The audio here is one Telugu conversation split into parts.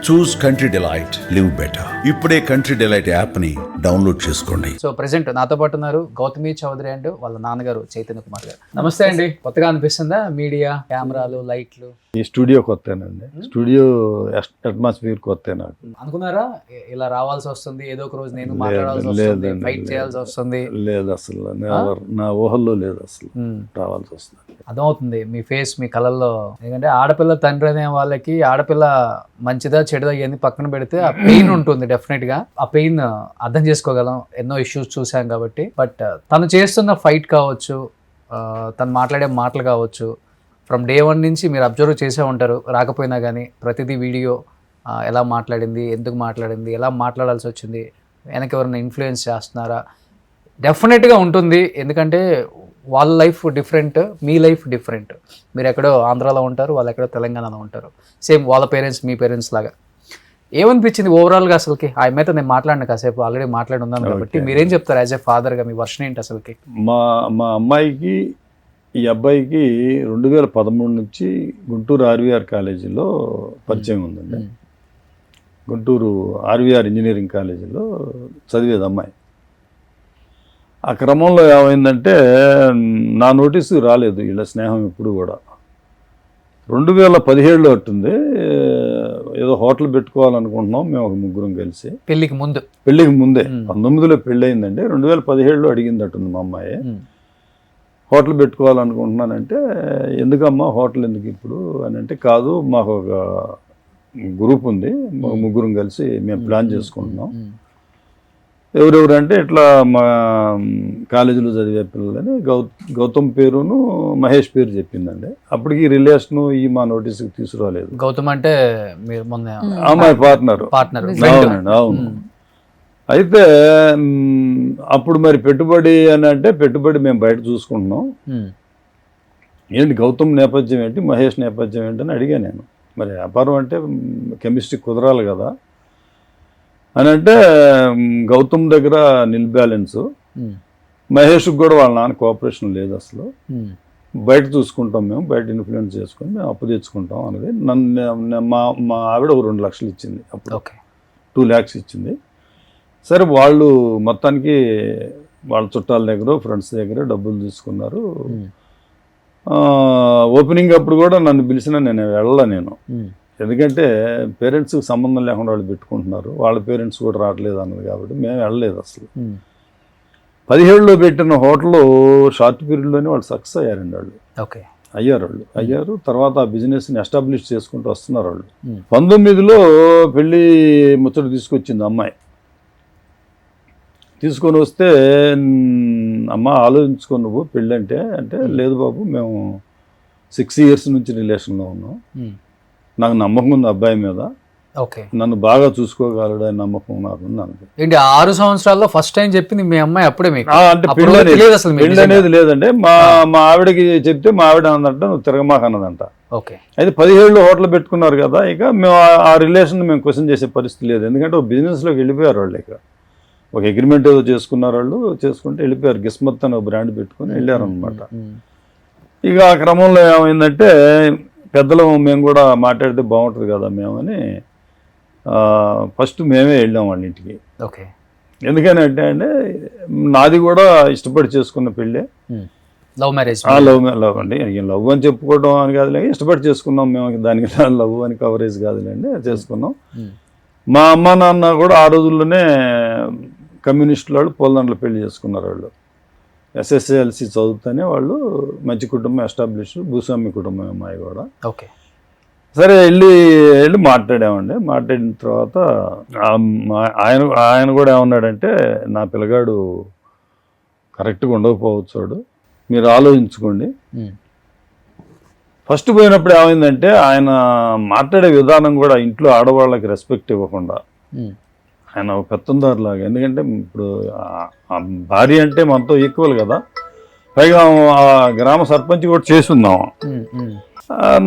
చూస్ కంట్రీ డిలైట్, లివ్ బెటర్. ఇప్పుడే కంట్రీ డిలైట్ యాప్ ని డౌన్లోడ్ చేసుకోండి. సో ప్రెసెంట్ నాతో పాటు ఉన్నారు గౌతమి చౌదరి అండ్ వాళ్ళ నాన్నగారు చైతన్య కుమార్ గారు. నమస్తే అండి. కొత్తగా అనిపిస్తుందా మీడియా, కెమెరాలు, లైట్లు? ఈ స్టూడియో కొత్తేనండి. స్టూడియో అట్మాస్ఫియర్ కొత్త నాకు. అనుకున్నారా ఇలా రావాల్సి వస్తుంది, ఏదో ఒక రోజు నేను మాట్లాడాల్సి వస్తుంది, ఫైట్ చేయాల్సి వస్తుంది? లేదు అసలు, నా ఊహల్లో లేదు అసలు రావాల్సి వస్తుంది. అర్థమవుతుంది మీ ఫేస్, మీ కళల్లో. ఎందుకంటే ఆడపిల్ల తండ్రి అనే వాళ్ళకి ఆడపిల్ల మంచిదా చెడుదా ఇవన్నీ పక్కన పెడితే ఆ పెయిన్ ఉంటుంది డెఫినెట్ గా. ఆ పెయిన్ అర్థం చేసుకోగలం, ఎన్నో ఇష్యూస్ చూసాం కాబట్టి. బట్ తను చేస్తున్న ఫైట్ కావచ్చు, తను మాట్లాడే మాటలు కావచ్చు, ఫ్రమ్ డే 1 నుంచి మీరు అబ్జర్వ్ చేసే ఉంటారు. రాకపోయినా కానీ ప్రతిదీ వీడియో, ఎలా మాట్లాడింది, ఎందుకు మాట్లాడింది, ఎలా మాట్లాడాల్సి వచ్చింది, వెనక ఎవరైనా ఇన్ఫ్లుయెన్స్ చేస్తున్నారా, డెఫినెట్గా ఉంటుంది. ఎందుకంటే వాళ్ళ లైఫ్ డిఫరెంట్, మీ లైఫ్ డిఫరెంట్. మీరు ఎక్కడో ఆంధ్రాలో ఉంటారు, వాళ్ళు ఎక్కడో తెలంగాణలో ఉంటారు. సేమ్ వాళ్ళ పేరెంట్స్ మీ పేరెంట్స్ లాగా. ఏమనిపించింది ఓవరాల్గా అసలుకి? ఆ మీద నేను మాట్లాడిన కాసేపు, ఆల్రెడీ మాట్లాడి ఉన్నాను కాబట్టి మీరేం చెప్తారు యాజ్ ఎ ఫాదర్గా? మీ వర్షన్ ఏంటి అసలుకి? మా అమ్మాయికి, ఈ అబ్బాయికి 2013 నుంచి గుంటూరు ఆర్వీఆర్ కాలేజీలో పరిచయం ఉందండి. గుంటూరు ఆర్వీఆర్ ఇంజనీరింగ్ కాలేజీలో చదివేది అమ్మాయి. ఆ క్రమంలో ఏమైందంటే నా నోటీసు రాలేదు వీళ్ళ స్నేహం ఎప్పుడు కూడా. 2017లో అట్టుంది, ఏదో హోటల్ పెట్టుకోవాలనుకుంటున్నాం మేము ఒక ముగ్గురం కలిసి. పెళ్ళికి ముందే 19లో పెళ్ళి అయిందండి. 2017లో అడిగింది అట్టుంది మా అమ్మాయి, హోటల్ పెట్టుకోవాలనుకుంటున్నానంటే. ఎందుకమ్మా హోటల్ ఎందుకు ఇప్పుడు అని అంటే, కాదు మాకు ఒక గ్రూప్ ఉంది, ముగ్గురం కలిసి మేము ప్లాన్ చేసుకుంటున్నాం. ఎవరెవరు అంటే ఇట్లా మా కాలేజీలో చదివే పిల్లలని గౌతమ్ పేరును మహేష్ పేరు చెప్పిందండి. అప్పటికి రిలేషను ఈ మా నోటీస్కి తీసుకురాలేదు. గౌతమ్ అంటే మీరు మొన్న అమ్మాయి పార్ట్నర్. అవునండి, అవును. అయితే అప్పుడు మరి పెట్టుబడి అని అంటే, పెట్టుబడి మేము బయట చూసుకుంటున్నాం, ఏంటి గౌతమ్ నేపథ్యం ఏంటి, మహేష్ నేపథ్యం ఏంటి అని అడిగా నేను. మరి వ్యాపారం అంటే కెమిస్ట్రీ కుదరాలి కదా అని అంటే, గౌతమ్ దగ్గర నిల్ బ్యాలెన్స్, మహేష్కి కూడా వాళ్ళ నాన్న కోఆపరేషన్ లేదు అసలు, బయట చూసుకుంటాం మేము, బయట ఇన్ఫ్లుయెన్స్ చేసుకొని మేము అప్పు తెచ్చుకుంటాం అనేది. మా ఆవిడ ఒక 2 లక్షలు ఇచ్చింది అప్పుడు, 2 lakhs ఇచ్చింది. సరే వాళ్ళు మొత్తానికి వాళ్ళ చుట్టాల దగ్గర, ఫ్రెండ్స్ దగ్గర డబ్బులు తీసుకున్నారు. ఓపెనింగ్ అప్పుడు కూడా నన్ను పిలిచినా నేను వెళ్ళా. నేను ఎందుకంటే పేరెంట్స్కి సంబంధం లేకుండా వాళ్ళు పెట్టుకుంటున్నారు, వాళ్ళ పేరెంట్స్ కూడా రావట్లేదు అన్నది కాబట్టి మేము వెళ్ళలేదు అసలు. 17లో పెట్టిన హోటల్ షార్ట్ పీరియడ్లోనే వాళ్ళు సక్సెస్ అయ్యారండి. వాళ్ళు అయ్యారు. తర్వాత ఆ బిజినెస్ని ఎస్టాబ్లిష్ చేసుకుంటూ వస్తున్నారు వాళ్ళు. 19లో పెళ్ళి ముచ్చట తీసుకొచ్చింది అమ్మాయి. తీసుకొని వస్తే, అమ్మ ఆలోచించుకో నువ్వు పెళ్ళి అంటే లేదు బాబు, మేము 6 years నుంచి రిలేషన్లో ఉన్నాం, నాకు నమ్మకం ఉంది అబ్బాయి మీద, నన్ను బాగా చూసుకోగలడు అని నమ్మకం నాకు ఉంది. ఏంటి 6 సంవత్సరాల్లో ఫస్ట్ టైం చెప్పింది మీ అమ్మాయి అప్పుడే మీకు? అంటే పెళ్ళి అనేది లేదంటే మా ఆవిడకి చెప్తే మా ఆవిడ అన్నదంట, నువ్వు తిరగమాక అన్నదంట. అయితే 17లో హోటల్ పెట్టుకున్నారు కదా, ఇక మేము ఆ రిలేషన్ మేము క్వశ్చన్ చేసే పరిస్థితి లేదు. ఎందుకంటే ఒక బిజినెస్లోకి వెళ్ళిపోయారు వాళ్ళు. ఇక ఒక అగ్రిమెంట్ ఏదో చేసుకున్నారు వాళ్ళు, చేసుకుంటే వెళ్ళిపోయారు. గిస్మత్ అని ఒక బ్రాండ్ పెట్టుకుని వెళ్ళారు అనమాట. ఇక ఆ క్రమంలో ఏమైందంటే, పెద్దలు మేము కూడా మాట్లాడితే బాగుంటుంది కదా మేమని ఫస్ట్ మేమే వెళ్ళాం వాళ్ళ ఇంటికి. ఎందుకని అంటే నాది కూడా ఇష్టపడి చేసుకున్న పెళ్ళే, లవ్ మ్యారేజ్. లవ్ అండి, లవ్ అని చెప్పుకోవడం అని కాదులే, ఇష్టపడి చేసుకున్నాం మేము, దానికి లవ్ అని కవరేజ్ కాదులేండి, చేసుకున్నాం. మా అమ్మ నాన్న కూడా ఆ రోజుల్లోనే కమ్యూనిస్టుల వాళ్ళు పూలదండలు పెళ్లి చేసుకున్నారు. వాళ్ళు SSLC చదువుతూనే వాళ్ళు మంచి కుటుంబం ఎస్టాబ్లిష్, భూస్వామి కుటుంబం అమ్మాయి కూడా. సరే వెళ్ళి మాట్లాడామండి. మాట్లాడిన తర్వాత ఆయన కూడా ఏమన్నాడంటే, నా పిల్లగాడు కరెక్ట్గా ఉండకపోవచ్చు, మీరు ఆలోచించుకోండి. ఫస్ట్ పోయినప్పుడు ఏమైందంటే, ఆయన మాట్లాడే విధానం కూడా ఇంట్లో ఆడవాళ్ళకి రెస్పెక్ట్ ఇవ్వకుండా, ఆయన ఒక పెత్తందారులాగా. ఎందుకంటే ఇప్పుడు భార్య అంటే మనతో ఈక్వల్ కదా, పైగా ఆ గ్రామ సర్పంచ్ కూడా చేసుందాం.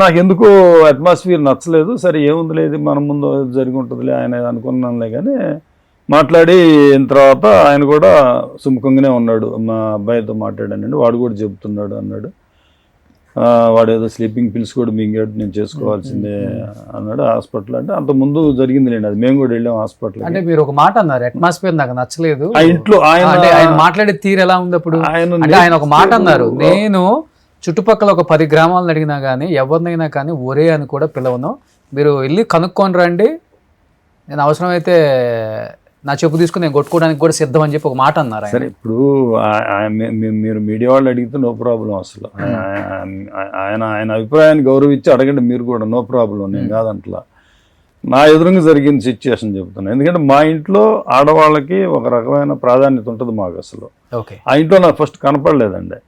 నాకు ఎందుకో అట్మాస్ఫియర్ నచ్చలేదు. సరే ఏముంది లేదు, మన ముందు జరిగి ఉంటుందిలే ఆయన అనుకున్నానులే. కానీ మాట్లాడిన తర్వాత ఆయన కూడా సుముఖంగానే ఉన్నాడు. మా అబ్బాయితో మాట్లాడానండి, వాడు కూడా చెబుతున్నాడు అన్నాడు. వాడు ఏదో స్లీపింగ్ పిల్స్ కూడా మింగాడు, నేను చేసుకోవాల్సిందే అన్నాడు. హాస్పిటల్ అంటే అంత ముందు జరిగింది లేండి, అది మేము కూడా వెళ్ళాం హాస్పిటల్. అంటే మీరు ఒక మాట అన్నారు, అట్మాస్ఫియర్ నాకు నచ్చలేదు. ఆ ఇంట్లో ఆయన మాట్లాడే తీరు ఎలా ఉంది అప్పుడు? అంటే ఆయన ఒక మాట అన్నారు, నేను చుట్టుపక్కల ఒక 10 గ్రామాలను అడిగినా కానీ ఎవరినైనా కానీ ఒరే అని కూడా పిలవను, మీరు వెళ్ళి కనుక్కొని రండి, నేను అవసరమైతే నా చెప్పు తీసుకుని నేను కొట్టుకోవడానికి కూడా సిద్ధం అని చెప్పి ఒక మాట అన్నారు. సరే, ఇప్పుడు మీరు మీడియా వాళ్ళు అడిగితే నో ప్రాబ్లం, అసలు ఆయన అభిప్రాయాన్ని గౌరవించి అడగండి మీరు కూడా, నో ప్రాబ్లం, నేను కాదంట్లా. నా ఎదురుగా జరిగిన సిచ్యుయేషన్ చెప్తున్నాను. ఎందుకంటే మా ఇంట్లో ఆడవాళ్ళకి ఒక రకమైన ప్రాధాన్యత ఉంటుంది మాకు అసలు. ఆ ఇంట్లో నాకు ఫస్ట్ కనపడలేదండి.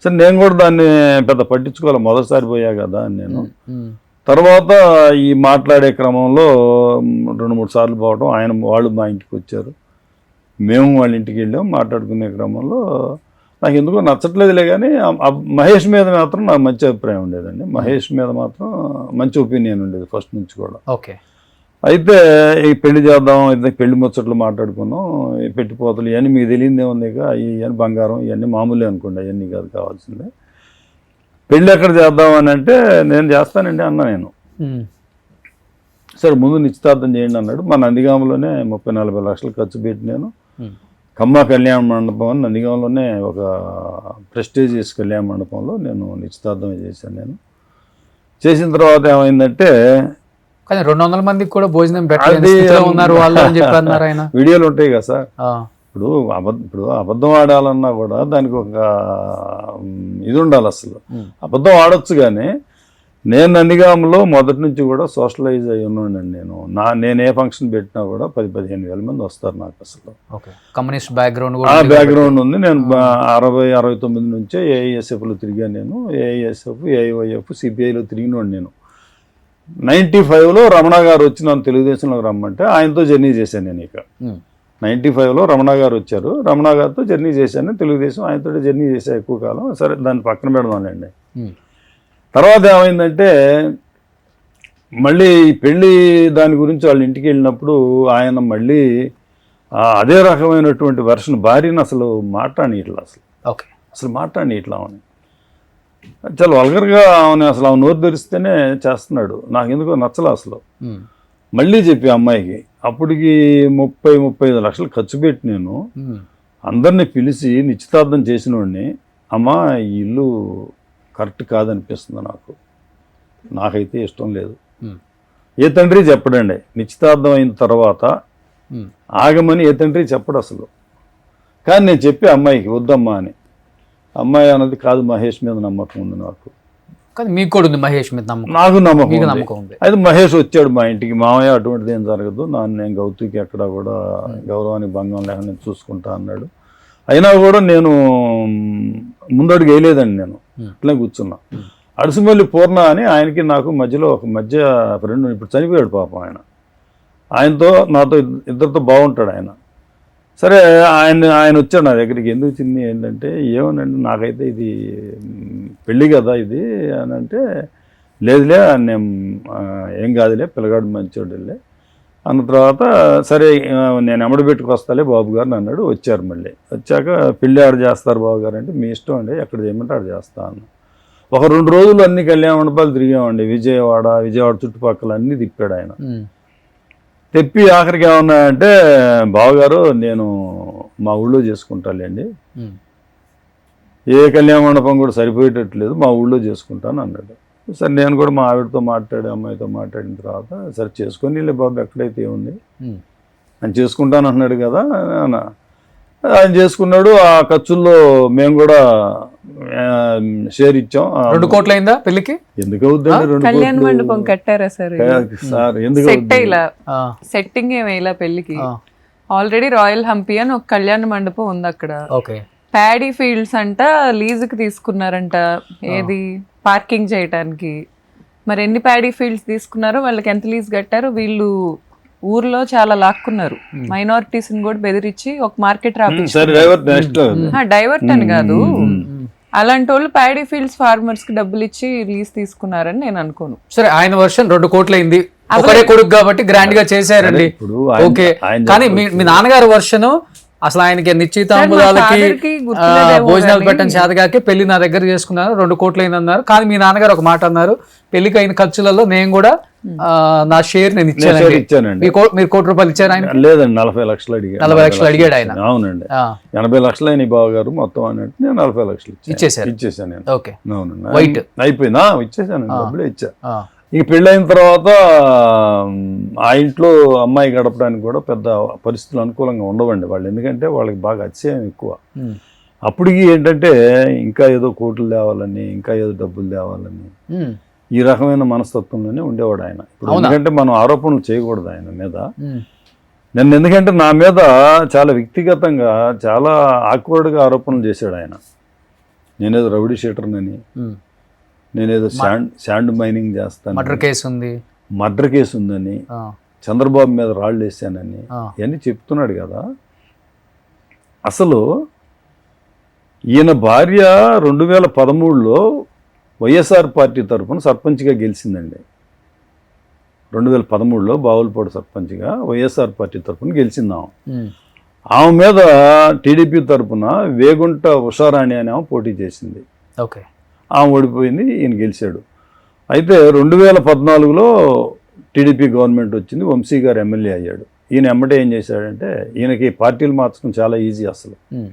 సరే, నేను కూడా దాన్ని పెద్ద పట్టించుకోవాలి, మొదటిసారి పోయా కదా అని నేను. తర్వాత ఈ మాట్లాడే క్రమంలో 2-3 సార్లు పోవడం, వాళ్ళు మా ఇంటికి వచ్చారు, మేము వాళ్ళ ఇంటికి వెళ్ళాం. మాట్లాడుకునే క్రమంలో నాకు ఎందుకో నచ్చట్లేదులే, కానీ మహేష్ మీద మాత్రం నాకు మంచి అభిప్రాయం ఉండేదండి. మహేష్ మీద మాత్రం మంచి ఒపీనియన్ ఉండేది ఫస్ట్ నుంచి కూడా. ఓకే. అయితే ఈ పెళ్లి చేద్దాం, పెళ్లి ముచ్చట్లు మాట్లాడుకున్నాం. ఈ పెట్టిపోతలు ఇవన్నీ మీకు తెలియదే ఉంది, ఇవన్నీ బంగారం, ఇవన్నీ మామూలే అనుకోండి, అవన్నీ కాదు కావాల్సిందే. పెళ్ళి ఎక్కడ చేద్దాం అని అంటే నేను చేస్తానండి అన్నా నేను. సరే, ముందు నిశ్చితార్థం చేయండి అన్నాడు. మా నందిగామలోనే 30-40 లక్షలు ఖర్చు పెట్టి నేను కమ్మ కళ్యాణ మండపం అని నందిగామలోనే ఒక ప్రెస్టీజియస్ కళ్యాణ మండపంలో నేను నిశ్చితార్థం చేశాను. నేను చేసిన తర్వాత ఏమైందంటే, కానీ 200 మందికి కూడా భోజనం ఉన్నారు వాళ్ళు అని చెప్పి అన్నారు ఆయన. వీడియోలు ఉంటాయి కదా సార్. ఇప్పుడు అబద్ధం ఆడాలన్నా కూడా దానికి ఒక ఇది ఉండాలి. అసలు అబద్ధం ఆడొచ్చు, కానీ నేను నందిగామలో మొదటి నుంచి కూడా సోషలైజ్ అయ్యి ఉన్నానండి. నేను ఏ ఫంక్షన్ పెట్టినా కూడా 10-15 వేల మంది వస్తారు నాకు. అసలు కమ్యూనిస్ట్ బ్యాక్గ్రౌండ్ ఉంది. నేను 60-69 నుంచే ఏఐఎస్ఎఫ్లో తిరిగాను. నేను ఏఐఎస్ఎఫ్, ఏఐవైఎఫ్, సిపిఐలో తిరిగినోడు. నేను 95లో రమణ గారు వచ్చి నన్ను తెలుగుదేశంలోకి రమ్మంటే ఆయనతో జర్నీ చేశాను నేను. ఇక 95లో రమణ గారు వచ్చారు, రమణ గారితో జర్నీ చేశాను తెలుగుదేశం, ఆయనతో జర్నీ చేశాను ఎక్కువ కాలం. సరే, దాన్ని పక్కన పెడదాంలేండి. తర్వాత ఏమైందంటే, మళ్ళీ పెళ్ళి దాని గురించి వాళ్ళ ఇంటికి వెళ్ళినప్పుడు ఆయన మళ్ళీ అదే రకమైనటువంటి వెర్షన్, భార్యను అసలు మాట్లాడిట్లా, అసలు మాట్లాడిట్లా అని చాలా వల్గర్గా అసలు ఆమె నోరు తెరిస్తేనే చేస్తున్నాడు. నాకు ఎందుకో నచ్చలే అసలు. మళ్ళీ చెప్పి అమ్మాయికి, అప్పటికి 30-35 లక్షలు ఖర్చు పెట్టి నేను అందరినీ పిలిచి నిశ్చితార్థం చేసినోడిని, అమ్మా ఈ ఇల్లు కరెక్ట్ కాదనిపిస్తుంది నాకైతే ఇష్టం లేదు. ఏ తండ్రి చెప్పడండి, నిశ్చితార్థం అయిన తర్వాత ఆగమని ఏ తండ్రి చెప్పడు అసలు. కానీ నేను చెప్పి అమ్మాయికి వద్దమ్మా అని. అమ్మాయి అన్నది కాదు, మహేష్ మీద నమ్మకం ఉంది నాకు. కానీ మీకు కూడా ఉంది మహేష్ మీద నమ్మకం? నాకు నమ్మకం ఉంది. అయితే మహేష్ వచ్చాడు మా ఇంటికి, మామయ్య అటువంటిది ఏం జరగదు, నేను గౌతమికి ఎక్కడ కూడా గౌరవానికి భంగం లేకుండా చూసుకుంటా అన్నాడు. అయినా కూడా నేను ముందడుగు వేయలేదండి, నేను అట్లే కూర్చున్నా. అడుసుమల్లి పూర్ణ అని ఆయనకి నాకు మధ్యలో ఒక ఫ్రెండ్, ఇప్పుడు చనిపోయాడు పాపం ఆయన. ఆయనతో నాతో ఇద్దరితో బాగుంటాడు ఆయన. సరే, ఆయన వచ్చాడు నా దగ్గరికి. ఎందుకు చిన్ని ఏంటంటే, ఏమనండి నాకైతే ఇది పెళ్ళి కదా ఇది అని అంటే, లేదులే నేను ఏం కాదులే, పిల్లగాడు మంచోడులే అన్న తర్వాత, సరే నేను ఎమ్మడి పెట్టుకొస్తాలే బాబు గారు అన్నాడు. వచ్చారు. మళ్ళీ వచ్చాక, పెళ్ళి ఆడ చేస్తారు బాబు గారు అంటే, మీ ఇష్టం అండి, ఎక్కడ చేయమంటే ఆడ చేస్తా అన్న. ఒక 2 రోజులు అన్ని కళ్యాణ మండపాలు తిరిగామండి. విజయవాడ చుట్టుపక్కల అన్నీ తిప్పాడు ఆయన. తెప్పి ఆఖరికి ఏమన్నాయంటే, బావగారు నేను మా ఊళ్ళో చేసుకుంటాలేండి, ఏ కళ్యాణ మండపం కూడా సరిపోయేటట్లేదు, మా ఊళ్ళో చేసుకుంటాను అన్నాడు. సరే, నేను కూడా మా ఆవిడతో అమ్మాయితో మాట్లాడిన తర్వాత, సరే చేసుకొని బాబు ఎక్కడైతే ఏముంది అని చేసుకుంటాను అంటున్నాడు కదా అన్న. ఆయన చేసుకున్నాడు. ఆ ఖర్చుల్లో మేము కూడా షేర్ ఇచ్చాం. 2 కోట్లు అయిందా పెళ్లికి? ఎందుకు అవుద్దండి 2 కళ్యాణ మండపం కట్టారా సార్? ఎందుకు సెట్టింగ్ ఏమైలా పెళ్లికి? ఆల్రెడీ రాయల్ హంపి అని ఒక కళ్యాణ మండపం ఉంది అక్కడ. ప్యాడీ ఫీల్డ్స్ అంట లీజుకి తీసుకున్నారంట, ఏది పార్కింగ్ చేయటానికి. మరి ఎన్ని ప్యాడీ ఫీల్డ్స్ తీసుకున్నారో, వాళ్ళకి ఎంత లీజ్ కట్టారో వీళ్ళు ఊర్లో చాలా లాక్కున్నారు. మైనారిటీస్ కూడా బెదిరించి ఒక మార్కెట్ డైవర్ట్ అని కాదు, అలాంటి వాళ్ళు ప్యాడీ ఫీల్డ్స్ ఫార్మర్స్ కి డబ్బులు ఇచ్చి లీజ్ తీసుకున్నారని నేను అనుకోను. సరే, ఆయన వర్షన్ 2 కోట్లు అయింది, ఒకటే కొడుకు కాబట్టి గ్రాండ్ గా చేశారండి. ఓకే, కానీ మీ నాన్నగారు వర్షన్ అసలు ఆయనకి నిశ్చితాంబుదాలకి father కి గుర్తులేదేమో భోజనాలు కానీ. పెట్టని చేతగాకే పెళ్లి నా దగ్గర చేసుకున్నారు, 2 కోట్లు అయిందన్నారు. కానీ మీ నాన్నగారు ఒక మాట అన్నారు, పెళ్లికి అయిన ఖర్చులలో నేను కూడా నా షేర్ నేను ఇచ్చానండి. ఇచ్చానండి. మీరు 1 కోటి రూపాయలు ఇచ్చారు ఆయన? లేదండి, 40 లక్షలు అడిగాడు. 40 లక్షలు అడిగాడు ఆయన. అవునండి, ఆ, 80 లక్షలు అయిన బావగారు మొత్తం అన్నట్టు నేను 40 లక్షలు ఇచ్చేసారు. ఇచ్చేసాను నేను. ఓకే. అవునండి, White. అయిపోయిందా, ఇచ్చేసాను, డబ్బులే ఇచ్చా. ఆ, ఇక పెళ్ళైన తర్వాత ఆ ఇంట్లో అమ్మాయి గడపడానికి కూడా పెద్ద పరిస్థితులు అనుకూలంగా ఉండవండి వాళ్ళు, ఎందుకంటే వాళ్ళకి బాగా అతిశయం ఎక్కువ. ఉమ్, అప్పటికి ఏంటంటే ఇంకా ఏదో కోట్లు తేవాలని, ఇంకా ఏదో డబ్బులు తేవాలని, ఉమ్, ఈ రకమైన మనస్తత్వంలోనే ఉండేవాడు ఆయన. ఇప్పుడు అవునా? ఎందుకంటే మనం ఆరోపణలు చేయకూడదు ఆయన మీద. ఉమ్, నన్ను ఎందుకంటే నా మీద చాలా వ్యక్తిగతంగా చాలా ఆక్వర్డ్గా ఆరోపణలు చేశాడు ఆయన. నేనేదో రౌడీ షీటర్నని, ఉమ్. నేనేదో శాండ్ మైనింగ్ చేస్తాను, మర్డర్ కేసు ఉంది. మర్డర్ కేసు ఉందని, ఆ, చంద్రబాబు మీద రాళ్ళు వేసానని ఆ, ఇవన్నీ చెప్తున్నాడు కదా. అసలు ఈయన భార్య 2013లో వైఎస్ఆర్ పార్టీ తరఫున సర్పంచ్గా గెలిచిందండి. 2013లో బావులపాడు సర్పంచ్గా వైఎస్ఆర్ పార్టీ తరఫున గెలిచిందాం. ఉమ్, ఆమె మీద టీడీపీ తరఫున వేగుంట ఉషారాణి అని ఆమె పోటీ చేసింది. ఓకే. ఆమె ఓడిపోయింది, ఈయన గెలిచాడు. అయితే 2014లో టీడీపీ గవర్నమెంట్ వచ్చింది, వంశీ గారు ఎమ్మెల్యే అయ్యాడు. ఈయన ఎమ్మటే ఏం చేశాడంటే, ఈయనకి పార్టీలు మార్చడం చాలా ఈజీ అసలు. ఉమ్,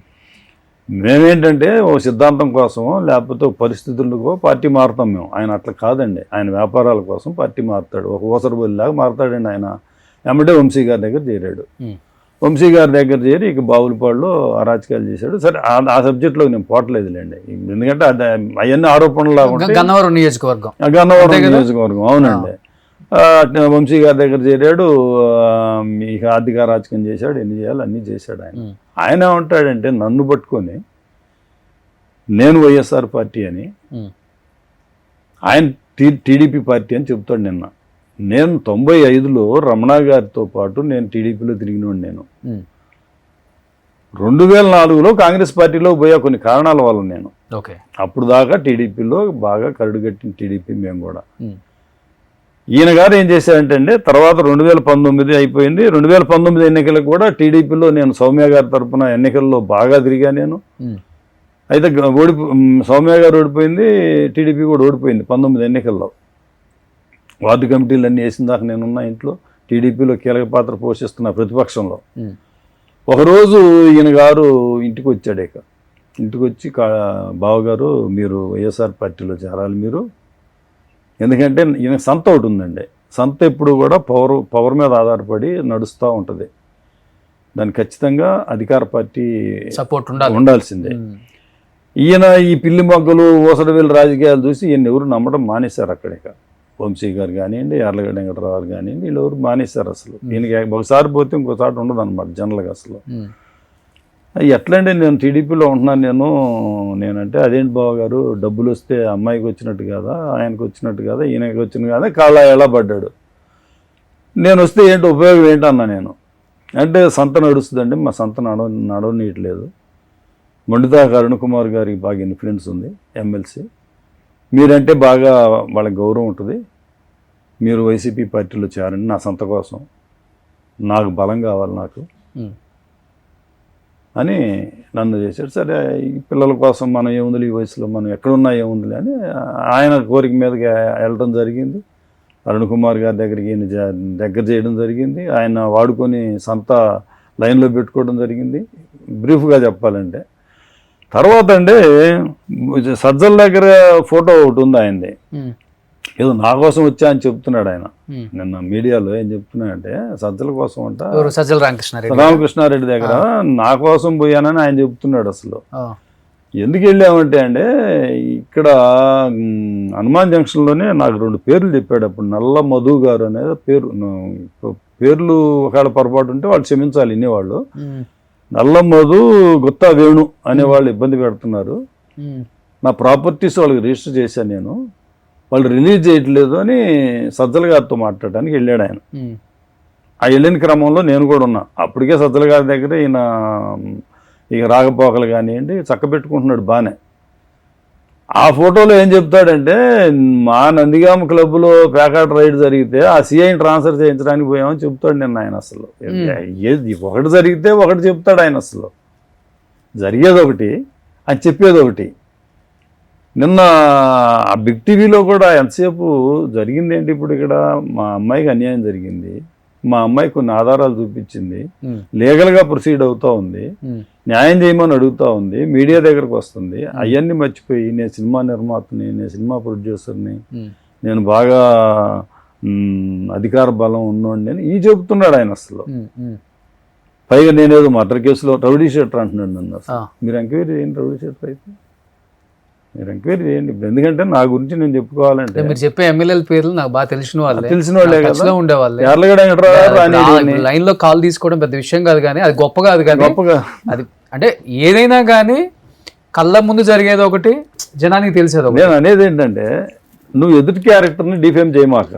మేమేంటంటే ఓ సిద్ధాంతం కోసమో లేకపోతే ఒక పరిస్థితులకో పార్టీ మారుతాం మేము. ఆయన అట్లా కాదండి, ఆయన వ్యాపారాల కోసం పార్టీ మారుతాడు, ఒక ఊసరబొల్లిలాగా మారుతాడండి ఆయన. ఎమ్మటే వంశీ గారి దగ్గర చేరాడు. ఉమ్, వంశీ గారి దగ్గర చేరి ఇక బావులపాడులో అరాచకాలు చేశాడు. సరే, ఆ సబ్జెక్ట్లో నేను పోవట్లేదులేండి, ఎందుకంటే అది అవన్నీ ఆరోపణలు గన్నవరం నియోజకవర్గం. గన్నవరం నియోజకవర్గం. అవునండి. వంశీ గారి దగ్గర చేరాడు, ఇక ఆర్థిక అరాచకం చేశాడు, ఎన్ని చేయాలి అన్నీ చేశాడు ఆయన. ఉమ్, ఆయన ఏమంటాడంటే, నన్ను పట్టుకొని నేను వైఎస్ఆర్ పార్టీ అని, ఉమ్, ఆయన టీడీపీ పార్టీ అని చెప్తాడు. నిన్న నేను 95లో రమణ గారితో పాటు నేను టీడీపీలో తిరిగినోడు. నేను ఉమ్, 2004లో కాంగ్రెస్ పార్టీలో పోయా కొన్ని కారణాల వల్ల. నేను ఓకే. అప్పుడు దాకా టీడీపీలో బాగా కరడుగట్టిన టీడీపీ మేము కూడా. ఉమ్, ఈయన గారు ఏం చేశారంటే, తర్వాత 2019 అయిపోయింది. 2019 ఎన్నికలకు కూడా టీడీపీలో నేను సౌమ్య గారి తరఫున ఎన్నికల్లో బాగా తిరిగా నేను. ఉమ్, అయితే సౌమ్య గారు ఓడిపోయింది, టీడీపీ కూడా ఓడిపోయింది 19 ఎన్నికల్లో. వార్డు కమిటీలు అన్నీ వేసిన దాకా నేనున్న ఇంట్లో టీడీపీలో కీలక పాత్ర పోషిస్తున్న ప్రతిపక్షంలో. ఉమ్, ఒకరోజు ఈయన గారు ఇంటికి వచ్చాడు. ఇక ఇంటికి వచ్చి, బావగారు మీరు వైఎస్ఆర్ పార్టీలో చేరాలి మీరు, ఎందుకంటే ఈయన సంత ఒకటి ఉందండి. సంత ఎప్పుడు కూడా పవర్ మీద ఆధారపడి నడుస్తూ ఉంటుంది, దానికి ఖచ్చితంగా అధికార పార్టీ సపోర్ట్ ఉండాల్సిందే. ఈయన ఈ పిల్లి మొగ్గలు ఊసడవేలు రాజకీయాలు చూసి ఈయన ఎవరు నమ్మడం మానేశారు. అక్కడిక వంశీ గారు కానివ్వండి, యార్లగడ్డ వెంకటరావు గారు కానివ్వండి, వీళ్ళు ఎవరు మానేశారు అసలు. ఈయనకి ఒకసారి పోతే ఇంకోసారి ఉండదు అనమాట జనరల్గా అసలు. ఎట్లండి, నేను టీడీపీలో ఉంటున్నాను, నేనంటే అదేంటి బావగారు, డబ్బులు వస్తే అమ్మాయికి వచ్చినట్టు కదా, ఆయనకు వచ్చినట్టు కదా, ఈయనకి వచ్చినట్టు కదా, కాళ్ళ ఎలా పడ్డాడు. నేను వస్తే ఏంటి ఉపయోగం ఏంటన్నా నేను అంటే, సంత నడుస్తుందండి, మా సంత నడవనీయట్లేదు. మొండితాక అరుణ్ కుమార్ గారికి బాగా ఇన్ఫ్లుయెన్స్ ఉంది, ఎమ్మెల్సీ. మీరంటే బాగా వాళ్ళకి గౌరవం ఉంటుంది, మీరు వైసీపీ పార్టీలో చేరండి నా సంత కోసం, నాకు బలం కావాలి నాకు అని నన్ను చేశాడు. సరే, ఈ పిల్లల కోసం మనం ఏముంది, ఈ వయసులో మనం ఎక్కడున్నా ఏముందిలే అని ఆయన కోరిక మీదకి వెళ్ళడం జరిగింది. అరుణ్ కుమార్ గారి దగ్గరికి దగ్గర చేయడం జరిగింది. ఆయన వాడుకొని సంత లైన్లో పెట్టుకోవడం జరిగింది. బ్రీఫ్గా చెప్పాలంటే, తర్వాత అంటే సజ్జల దగ్గర ఫోటో ఒకటి ఉంది ఆయనది, ఏదో నా కోసం వచ్చా అని చెప్తున్నాడు ఆయన. నిన్న మీడియాలో ఏం చెప్తున్నాడంటే, సజ్జల కోసం అంట, సజ్జల రామకృష్ణారెడ్డి దగ్గర నా కోసం పోయానని ఆయన చెప్తున్నాడు. అసలు ఎందుకు వెళ్ళామంటే అండి, ఇక్కడ హనుమాన్ జంక్షన్లోనే నాకు 2 పేర్లు చెప్పాడు. అప్పుడు నల్ల మధు గారు అనేది పేర్లు ఒకవేళ పొరపాటు ఉంటే వాళ్ళు క్షమించాలి వినేవాళ్ళు. నల్ల మధు, గుత్తా వేణు అనేవాళ్ళు ఇబ్బంది పెడుతున్నారు, నా ప్రాపర్టీస్ వాళ్ళకి రిజిస్టర్ చేశాను నేను, వాళ్ళు రిలీజ్ చేయట్లేదు అని సజ్జల గారితో మాట్లాడడానికి వెళ్ళాడు ఆయన. ఆ వెళ్ళిన క్రమంలో నేను కూడా ఉన్నా. అప్పటికే సజ్జల గారి దగ్గర ఈయన ఇక రాకపోకలు కానివ్వండి చక్క పెట్టుకుంటున్నాడు బాగానే. ఆ ఫోటోలో ఏం చెప్తాడంటే మా నందిగామ క్లబ్లో ప్యాకాట్ రైడ్ జరిగితే ఆ సిఐని ట్రాన్స్ఫర్ చేయించడానికి పోయామని చెప్తాడు నిన్న ఆయన. అసలు ఏది ఒకటి జరిగితే ఒకటి చెప్తాడు ఆయన. అసలు జరిగేది ఒకటి అని చెప్పేది ఒకటి. నిన్న ఆ బిగ్ టీవీలో కూడా ఎంతసేపు జరిగింది ఏంటి, ఇప్పుడు ఇక్కడ మా అమ్మాయికి అన్యాయం జరిగింది, మా అమ్మాయి కొన్ని ఆధారాలు చూపించింది, లీగల్గా ప్రొసీడ్ అవుతా ఉంది, న్యాయం చేయమని అడుగుతా ఉంది, మీడియా దగ్గరకు వస్తుంది. అవన్నీ మర్చిపోయి నేను సినిమా నిర్మాతని, నేను సినిమా ప్రొడ్యూసర్ని, నేను బాగా అధికార బలం ఉన్నోండి అని ఈ చెబుతున్నాడు ఆయన. అసలు పైగా నేనేదో మర్డర్ కేసులో రౌడీ షీటర్ అంటున్నాడు నన్ను. అసలు మీరు ఎంక్వైరీ చేయండి, రౌడీ షీటర్ అయితే మీరు ఎంక్వైరీ చేయండి. ఎందుకంటే నా గురించి నేను చెప్పుకోవాలంటే మీరు చెప్పే ఎమ్మెల్యేల పేర్లు నాకు బాగా తెలిసిన వాళ్ళే కదా ఉండేవాళ్ళు. లైన్ లో కాల్ తీసుకోవడం పెద్ద విషయం కాదు, కానీ అది గొప్ప కాదు. కానీ గొప్పగా అది అంటే ఏదైనా కానీ కళ్ళ ముందు జరిగేది ఒకటి, జనానికి తెలిసేది ఒకటి. నేను అనేది ఏంటంటే నువ్వు ఎదుటి క్యారెక్టర్ని డిఫేమ్ చేయమాక.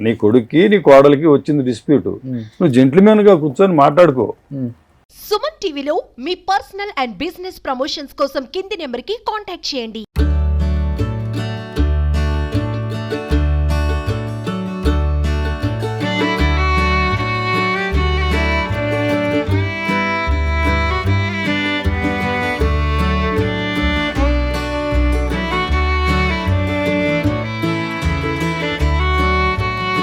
నీ కొడుక్కి నీ కోడలికి వచ్చింది డిస్ప్యూట్, నువ్వు జెంట్మెన్ గా కూర్చొని మాట్లాడుకో. సుమన్ టీవీలో మీ పర్సనల్ అండ్ బిజినెస్ ప్రమోషన్స్ కోసం కింది నెంబర్కి కాంటాక్ట్ చేయండి.